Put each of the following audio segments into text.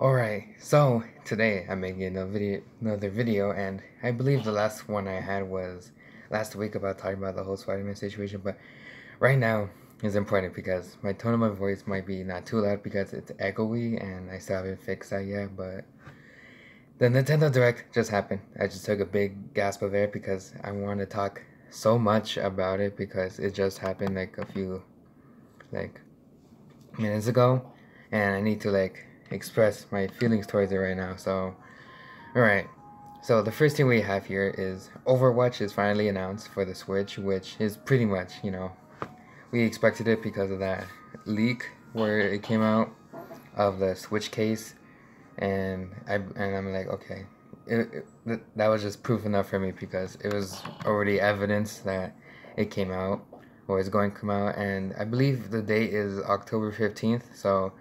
Alright, so today I'm making another video, and I believe the last one I had was last week about talking about the whole Spider-Man situation, but right now is important because my tone of my voice might be not too loud because it's echoey and I still haven't fixed that yet, but the Nintendo Direct just happened. I just took a big gasp of air because I want to talk so much about it because it just happened like a few like minutes ago, and I need to express my feelings towards it right now. So, alright. So the first thing we have here is Overwatch is finally announced for the Switch, which is pretty much, we expected it because of that leak where it came out of the Switch case, and I'm like, okay, that was just proof enough for me because it was already evidence that it came out or is going to come out, and I believe the date is October 15th, so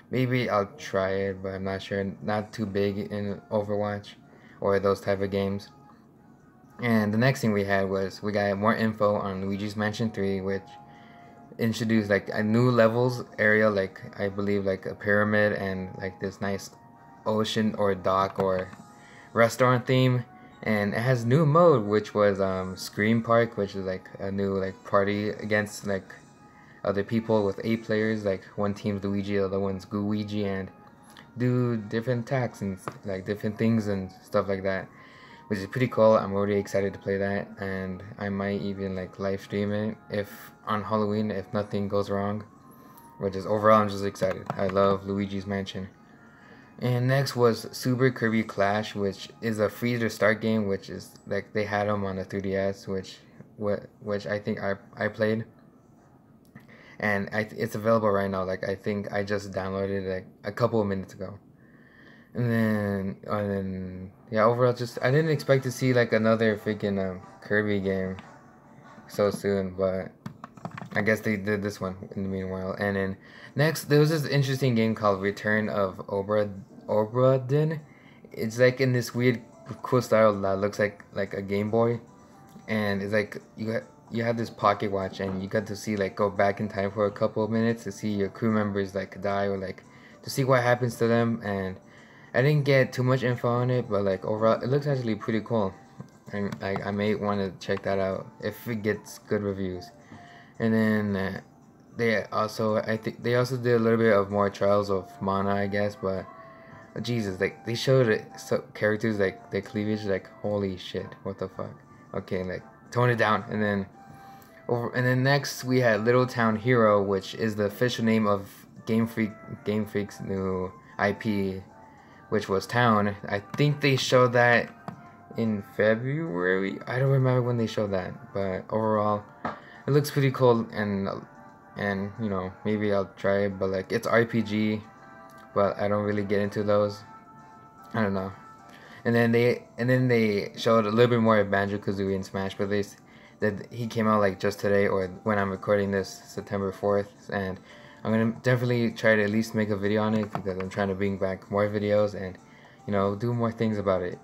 maybe I'll try it, but I'm not sure. Not too big in Overwatch or those type of games. And the next thing we had was we got more info on Luigi's Mansion 3, which introduced like a new levels area, like I believe like a pyramid and like this nice ocean or dock or restaurant theme, and it has new mode, which was Scream Park, which is like a new like party against like other people with 8 players. Like one team's Luigi, the other one's Gooigi, and do different attacks and like different things and stuff like that, which is pretty cool. I'm already excited to play that, and I might even like live stream it if on Halloween if nothing goes wrong. Which is overall I'm just excited. I love Luigi's Mansion. And next was Super Kirby Clash, which is a free to start game, which is like they had them on the 3DS, which I think I played, and it's available right now. Like I think I just downloaded it like a couple of minutes ago, and then yeah, overall just I didn't expect to see like another freaking Kirby game so soon, but I guess they did this one in the meanwhile. And then next, there was this interesting game called Return of Obra It's like in this weird, cool style that looks like a Game Boy, and it's like you had this pocket watch, and you got to see like go back in time for a couple of minutes to see your crew members like die or like to see what happens to them. And I didn't get too much info on it, but like overall, it looks actually pretty cool. And I may want to check that out if it gets good reviews. And then I think they also did a little bit of more Trials of Mana, I guess, but Jesus, like they showed it, so characters like their cleavage, like holy shit, what the fuck? Okay, like tone it down. And then next we had Little Town Hero, which is the official name of Game Freak's new IP, which was Town. I think they showed that in February. I don't remember when they showed that, but overall it looks pretty cool, and maybe I'll try it, but like it's RPG, but I don't really get into those. I don't know. And then they showed a little bit more of Banjo-Kazooie in Smash Brothers. That he came out like just today, or when I'm recording this, September 4th, and I'm gonna definitely try to at least make a video on it because I'm trying to bring back more videos and do more things about it.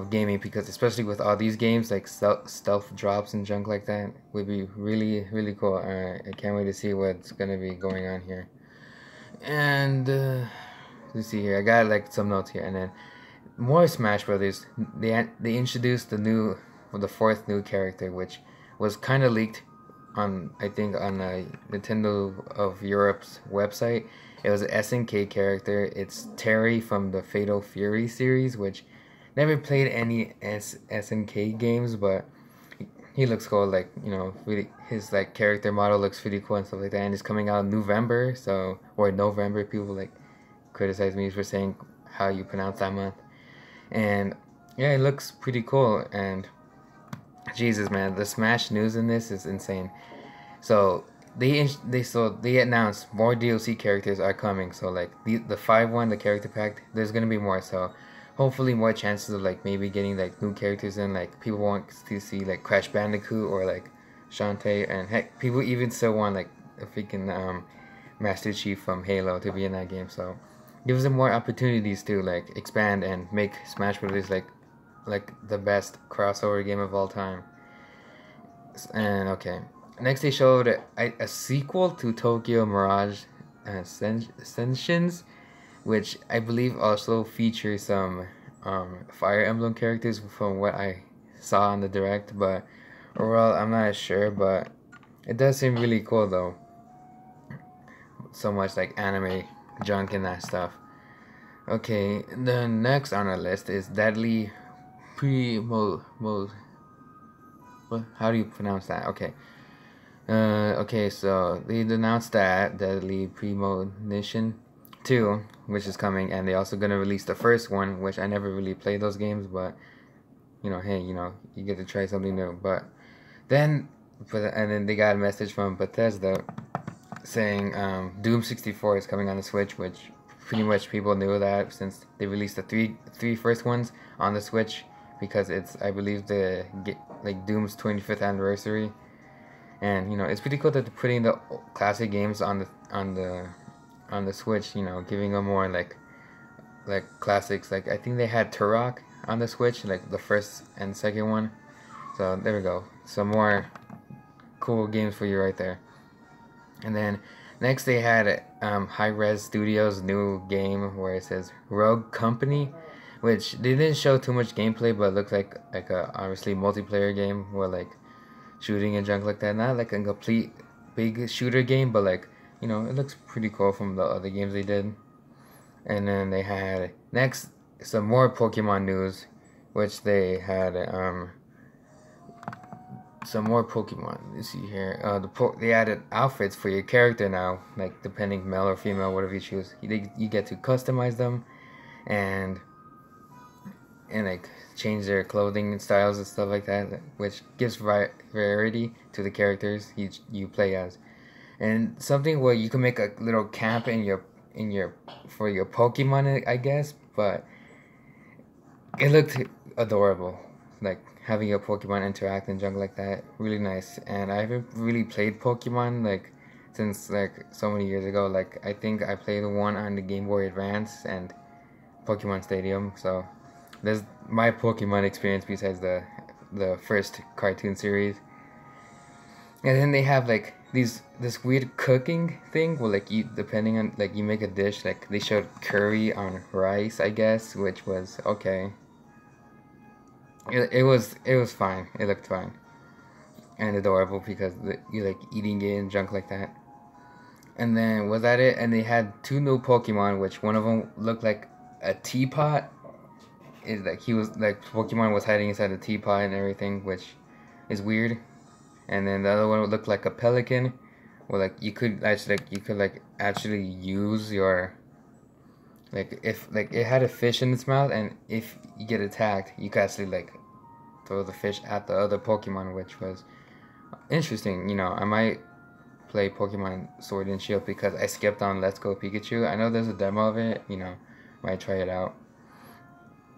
Gaming, because especially with all these games like stealth drops and junk like that would be really really cool. I can't wait to see what's gonna be going on here. And let's see here. I got like some notes here, and then more Smash Brothers. They introduced the fourth new character, which was kind of leaked on I think on Nintendo of Europe's website. It was an SNK character. It's Terry from the Fatal Fury series, which never played any SNK games, but he looks cool. Like really, his like character model looks pretty cool and stuff like that. And it's coming out in November, or November. People like criticize me for saying how you pronounce that month, and yeah, it looks pretty cool. And Jesus, man, the Smash news in this is insane. So they announced more DLC characters are coming. So like the 5-1, the character pack, there's gonna be more. So hopefully more chances of like maybe getting like new characters in. Like people want to see like Crash Bandicoot or like Shantae, and heck, people even still want like a freaking Master Chief from Halo to be in that game. So gives them more opportunities to like expand and make Smash Brothers like the best crossover game of all time. And okay, next they showed a sequel to Tokyo Mirage Ascensions, which I believe also features some Fire Emblem characters from what I saw on the direct, but overall I'm not sure, but it does seem really cool though. So much like anime junk and that stuff. Okay, the next on our list is Deadly Premo. What? How do you pronounce that? Okay. Okay, so they announced that Deadly Premonition 2, which is coming, and they're also gonna release the first one, which I never really played those games, but hey, you get to try something new. But then, and then they got a message from Bethesda saying Doom 64 is coming on the Switch, which pretty much people knew that since they released the three first ones on the Switch, because it's, I believe, the like Doom's 25th anniversary. And it's pretty cool that they're putting the classic games on the Switch. Giving them more like classics. Like I think they had Turok on the Switch, like the first and second one. So there we go. Some more cool games for you right there. And then next they had High Res Studios' new game where it says Rogue Company, which they didn't show too much gameplay, but it looked like a obviously multiplayer game where like shooting and junk like that. Not like a complete big shooter game, but like it looks pretty cool from the other games they did. And then they had next some more Pokemon news, which they had some more Pokemon. Let's see here. They added outfits for your character now, like depending male or female, whatever you choose. You get to customize them, and like change their clothing styles and stuff like that, which gives variety to the characters you play as. And something where you can make a little camp for your Pokemon, I guess, but it looked adorable, like having your Pokemon interact and junk like that. Really nice. And I haven't really played Pokemon like since like so many years ago. Like I think I played one on the Game Boy Advance and Pokemon Stadium, so there's my Pokemon experience besides the first cartoon series. And then they have like this weird cooking thing where like you, depending on, like you make a dish, like they showed curry on rice, I guess, which was okay. It was fine. It looked fine and adorable because you like eating it and junk like that. And then was that it? And they had two new Pokemon, which one of them looked like a teapot. Is like he was like Pokemon was hiding inside the teapot and everything, which is weird. And then the other one looked like a pelican, where like you could actually use your, like if like it had a fish in its mouth, and if you get attacked, you could actually like throw the fish at the other Pokemon, which was interesting. I might play Pokemon Sword and Shield because I skipped on Let's Go Pikachu. I know there's a demo of it. Might try it out.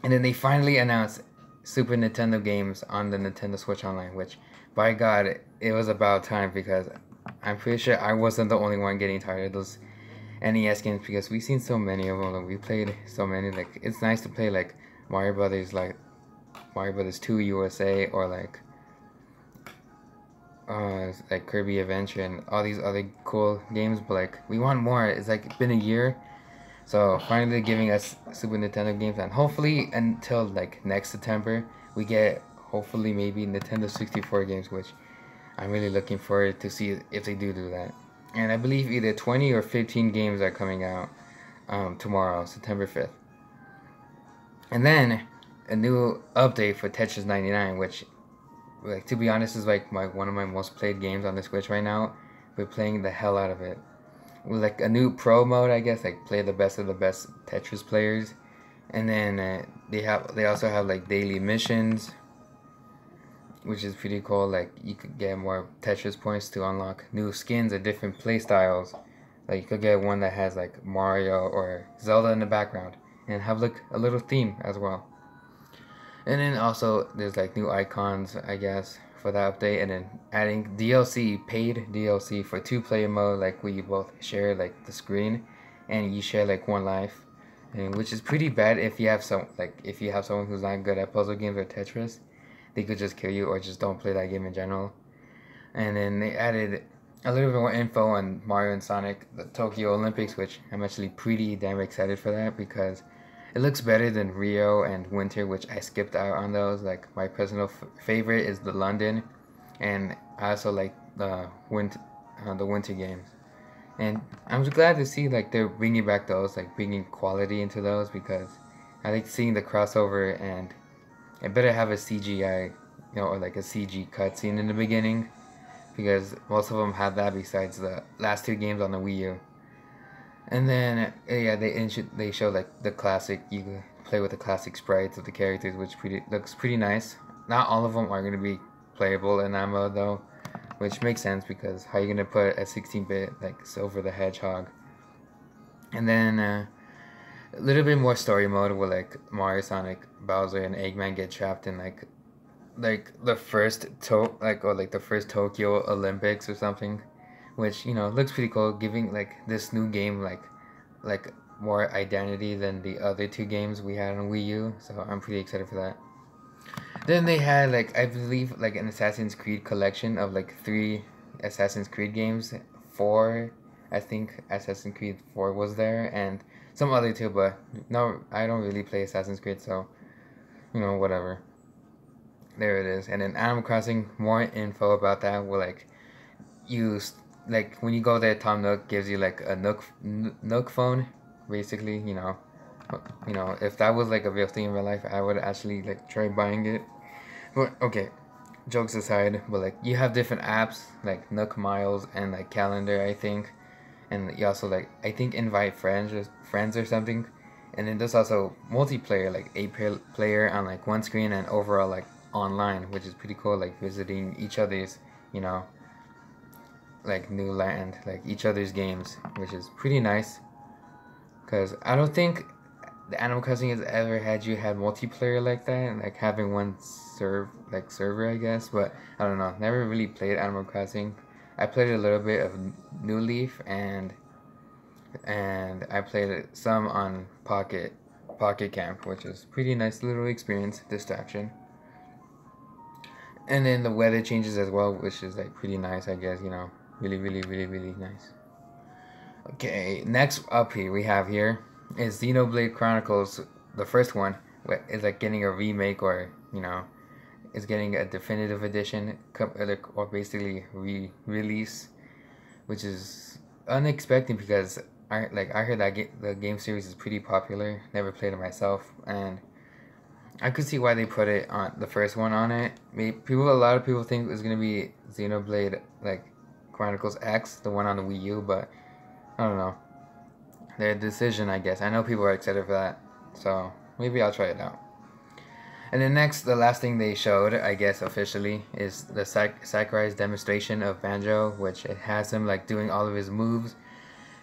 And then they finally announced Super Nintendo games on the Nintendo Switch Online, which, by God, it was about time, because I'm pretty sure I wasn't the only one getting tired of those NES games, because we've seen so many of them, and we played so many. Like, it's nice to play like Mario Brothers 2 USA, or like Kirby Adventure and all these other cool games, but like we want more. It's like been a year. So finally giving us Super Nintendo games, and hopefully until like next September we get hopefully maybe Nintendo 64 games, which I'm really looking forward to see if they do that. And I believe either 20 or 15 games are coming out tomorrow, September 5th. And then a new update for Tetris 99, which, like, to be honest, is like one of my most played games on the Switch right now. We're playing the hell out of it. With like a new pro mode, I guess, like play the best of the best Tetris players. And then they also have like daily missions, which is pretty cool. Like you could get more Tetris points to unlock new skins and different play styles. Like you could get one that has like Mario or Zelda in the background and have like a little theme as well. And then also there's like new icons, I guess, for that update, and then adding DLC, paid DLC for 2-player mode, like where you both share like the screen and you share like one life, and which is pretty bad if you have someone who's not good at puzzle games or Tetris. They could just kill you or just don't play that game in general. And then they added a little bit more info on Mario and Sonic, the Tokyo Olympics, which I'm actually pretty damn excited for that because it looks better than Rio and Winter, which I skipped out on those. Like my personal favorite is the London, and I also like the Winter Games. And I'm just glad to see like they're bringing back those, like bringing quality into those because I like seeing the crossover, and it better have a CGI, or like a CG cutscene in the beginning because most of them have that besides the last two games on the Wii U. And then yeah, they show like the classic. You can play with the classic sprites of the characters, which looks pretty nice. Not all of them are gonna be playable in that mode though, which makes sense because how you gonna put a 16-bit like Silver the Hedgehog? And then a little bit more story mode where like Mario, Sonic, Bowser, and Eggman get trapped in like the first the first Tokyo Olympics or something, which looks pretty cool, giving like this new game like more identity than the other two games we had on Wii U. So I'm pretty excited for that. Then they had like I believe like an Assassin's Creed collection of like 3 Assassin's Creed games. 4, I think Assassin's Creed 4 was there, and some other two, but no, I don't really play Assassin's Creed, so whatever. There it is. And then Animal Crossing, more info about that. Where like you like when you go there, Tom Nook gives you like a Nook phone, basically. If that was like a real thing in real life, I would actually like try buying it. But okay, jokes aside, but like you have different apps like Nook Miles and like Calendar, I think, and you also like I think invite friends or something. And then there's also multiplayer, like 8 player on like one screen, and overall like online, which is pretty cool, like visiting each other's, like new land, like each other's games, which is pretty nice. Because I don't think the Animal Crossing has ever had multiplayer like that, like having one server, I guess. But I don't know, never really played Animal Crossing. I played a little bit of New Leaf, and I played it some on Pocket Camp, which is pretty nice little experience, distraction. And then the weather changes as well, which is like pretty nice, I guess. Really, really, really, really nice. Okay, next up here we have here is Xenoblade Chronicles, the first one. Is like getting a remake, or is getting a definitive edition, or basically re-release, which is unexpected because I heard that the game series is pretty popular. Never played it myself, and I could see why they put it on the first one on it. A lot of people think it's gonna be Xenoblade like Chronicles X, the one on the Wii U, but I don't know. Their decision, I guess. I know people are excited for that, so maybe I'll try it out. And then next, the last thing they showed, I guess officially, is the Sakurai's demonstration of Banjo, which it has him like doing all of his moves,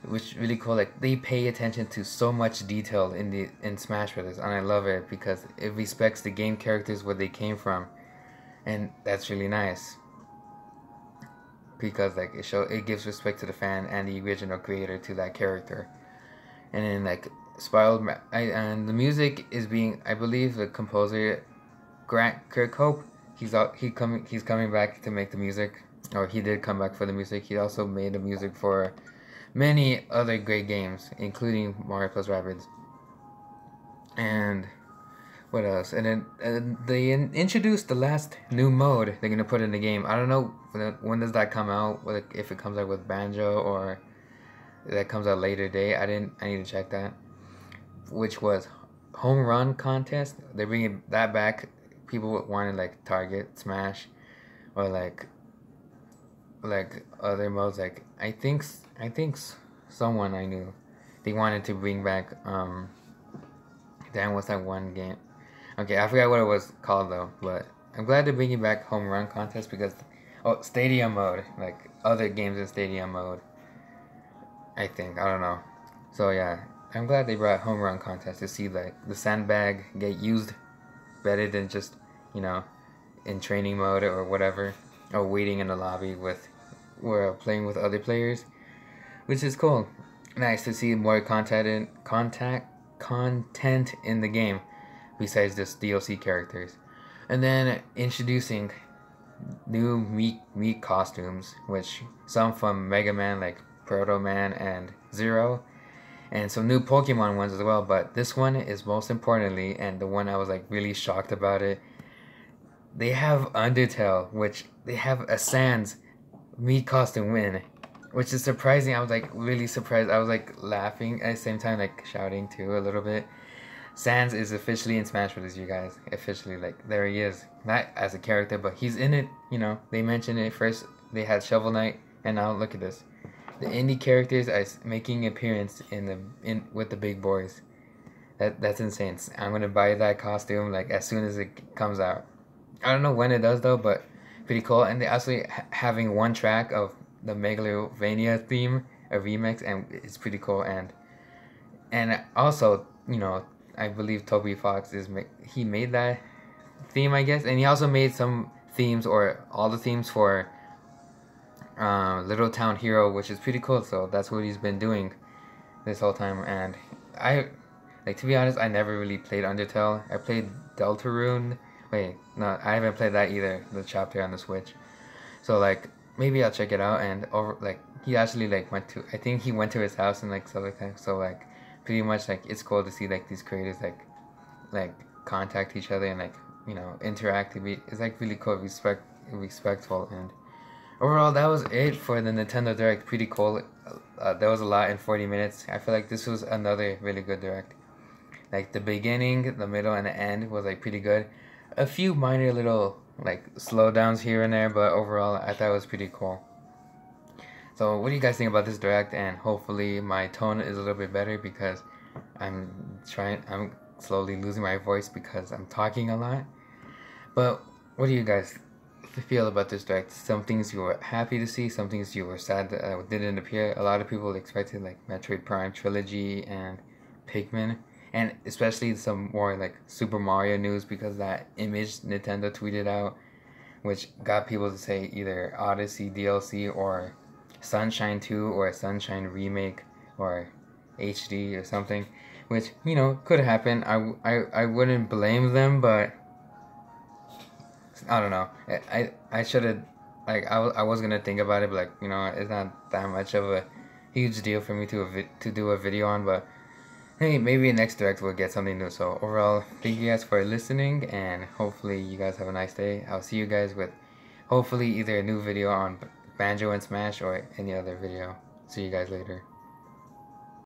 which is really cool. Like they pay attention to so much detail in Smash Brothers, and I love it because it respects the game characters where they came from, and that's really nice. Because like it gives respect to the fan and the original creator to that character. And then like and the music is being, I believe the composer Grant Kirkhope, he's coming back to make the music, or he did come back for the music. He also made the music for many other great games, including Mario plus Rabbids. And what else? And then they introduced the last new mode they're gonna put in the game. I don't know when does that come out. If it comes out with Banjo, or that comes out later date. I need to check that. Which was home run contest. They're bringing that back. People wanted like Target, Smash, or like other modes. Like I think someone I knew, they wanted to bring back damn, what's that one game? Okay, I forgot what it was called though, but I'm glad they're bringing back home run contest because stadium mode, like other games in stadium mode, I think. I don't know. So yeah, I'm glad they brought home run contest to see like the sandbag get used better than just in training mode or whatever, or waiting in the lobby or playing with other players, which is cool. Nice to see more content in the game besides just DLC characters. And then introducing new Meat costumes, which some from Mega Man like Proto Man and Zero, and some new Pokemon ones as well. But this one is most importantly, and the one I was like really shocked about it. They have Undertale, which they have a Sans Meat costume win, which is surprising. I was like really surprised. I was like laughing at the same time, like shouting too a little bit. Sans is officially in Smash Bros. You guys, officially, like there he is. Not as a character, but he's in it. You know, they mentioned it first. They had Shovel Knight, and now look at this. The indie characters are making appearance in with the big boys. That's insane. I'm gonna buy that costume like as soon as it comes out. I don't know when it does though, but pretty cool. And they're actually having one track of the Megalovania theme, a remix, and it's pretty cool. And also, you know, I believe Toby Fox he made that theme, I guess, and he also made some themes or all the themes for Little Town Hero, which is pretty cool. So that's what he's been doing this whole time. And I, like, to be honest, I never really played Undertale. I played Deltarune. Wait, no, I haven't played that either. The chapter on the Switch. So like, maybe I'll check it out. And he actually like went to. I think he went to his house and like stuff like that. So like, pretty much like it's cool to see like these creators like contact each other and like, you know, interact. It's like really cool, respectful. And overall, that was it for the Nintendo Direct. Pretty cool. There was a lot in 40 minutes. I feel like this was another really good Direct. Like the beginning, the middle, and the end was like pretty good. A few minor little like slowdowns here and there, but overall, I thought it was pretty cool. So what do you guys think about this Direct? And hopefully my tone is a little bit better because I'm slowly losing my voice because I'm talking a lot. But what do you guys feel about this Direct? Some things you were happy to see, some things you were sad that didn't appear. A lot of people expected like Metroid Prime Trilogy and Pikmin, and especially some more like Super Mario news because that image Nintendo tweeted out, which got people to say either Odyssey DLC or Sunshine 2 or a Sunshine remake or HD or something, which, you know, could happen. I wouldn't blame them, but I don't know. I should have, like, I was gonna think about it, but like, you know, it's not that much of a huge deal for me to do a video on, but hey, maybe next Direct we'll get something new. So overall, thank you guys for listening, and hopefully you guys have a nice day. I'll see you guys with hopefully either a new video on Banjo and Smash or any other video. See you guys later.